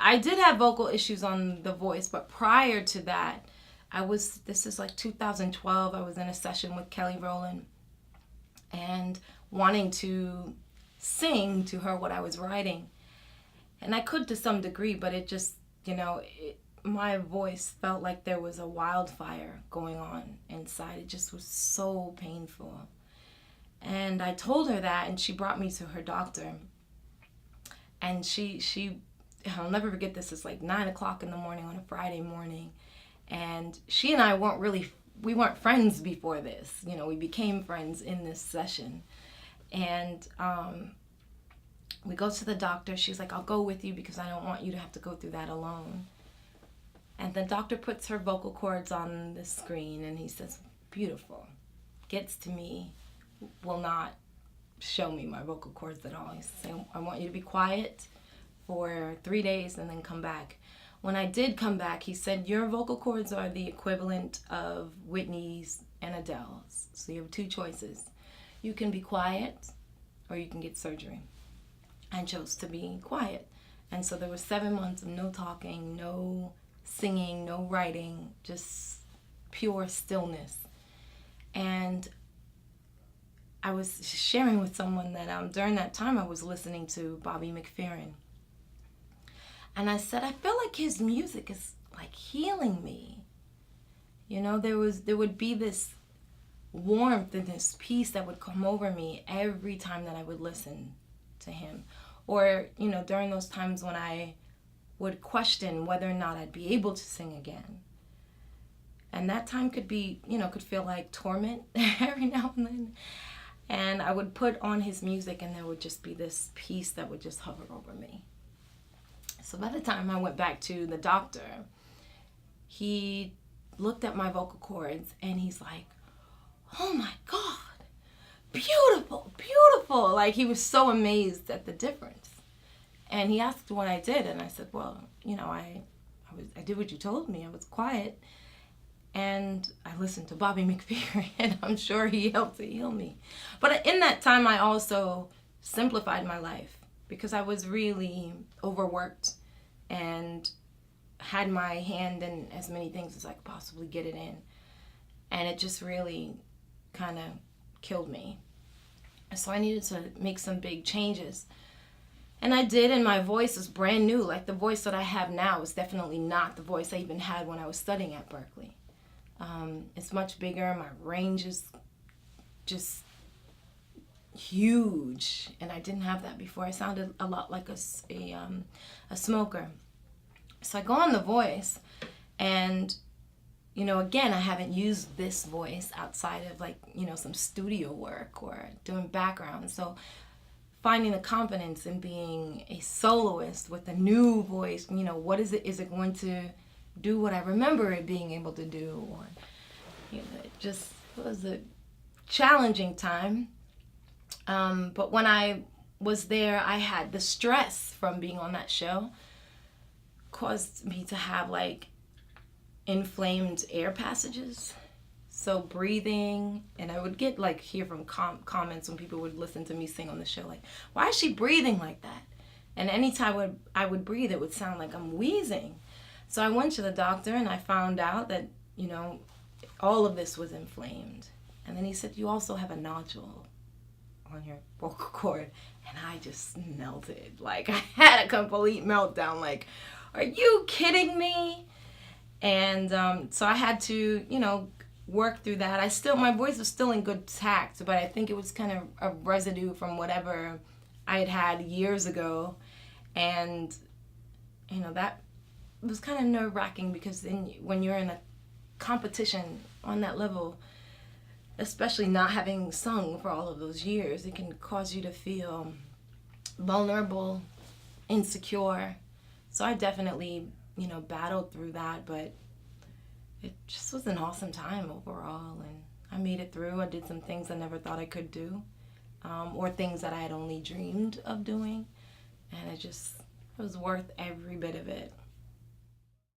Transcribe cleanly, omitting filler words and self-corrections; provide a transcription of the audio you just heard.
I did have vocal issues on The Voice, but prior to that, this is like 2012, I was in a session with Kelly Rowland and wanting to sing to her what I was writing. And I could to some degree, but it just, my voice felt like there was a wildfire going on inside. It just was so painful. And I told her that, and she brought me to her doctor. And I'll never forget this, it's like 9 o'clock in the morning on a Friday morning. And she and I we weren't friends before this. We became friends in this session. And we go to the doctor. She's like, I'll go with you because I don't want you to have to go through that alone. And the doctor puts her vocal cords on the screen and he says, beautiful. Gets to me, will not show me my vocal cords at all. He's saying, I want you to be quiet for 3 days and then come back. When I did come back, he said, your vocal cords are the equivalent of Whitney's and Adele's. So you have two choices. You can be quiet or you can get surgery. I chose to be quiet. And so there was 7 months of no talking, no singing, no writing, just pure stillness. And I was sharing with someone that during that time I was listening to Bobby McFerrin. And I said, I feel like his music is like healing me. There would be this warmth and this peace that would come over me every time that I would listen to him. Or, during those times when I would question whether or not I'd be able to sing again. And that time could feel like torment every now and then. And I would put on his music and there would just be this peace that would just hover over me. So by the time I went back to the doctor, he looked at my vocal cords and he's like, oh my God, beautiful, beautiful. Like he was so amazed at the difference. And he asked what I did and I said, well, I did what you told me. I was quiet and I listened to Bobby McFerrin and I'm sure he helped to heal me. But in that time, I also simplified my life because I was really overworked and had my hand in as many things as I could possibly get it in. And it just really kind of killed me. So I needed to make some big changes. And I did, and my voice is brand new. Like the voice that I have now is definitely not the voice I even had when I was studying at Berklee. It's much bigger. My range is just huge, and I didn't have that before. I sounded a lot like a smoker. So I go on The Voice, and again, I haven't used this voice outside of some studio work or doing background. So finding the confidence in being a soloist with a new voice, what is it? Is it going to do what I remember it being able to do? Or, it just was a challenging time. But when I was there, I had the stress from being on that show caused me to have inflamed air passages. So breathing, and I would get hear from comments when people would listen to me sing on the show, why is she breathing like that? And anytime I would breathe, it would sound like I'm wheezing. So I went to the doctor and I found out that, all of this was inflamed. And then he said, you also have a nodule on your vocal cord. And I just melted. I had a complete meltdown. Are you kidding me? And so I had to, work through that. My voice was still in good tact, but I think it was kind of a residue from whatever I had years ago. And, that was kind of nerve-wracking because then when you're in a competition on that level, especially not having sung for all of those years, it can cause you to feel vulnerable, insecure. So I definitely, battled through that, but it just was an awesome time overall, and I made it through. I did some things I never thought I could do, or things that I had only dreamed of doing, and it was worth every bit of it.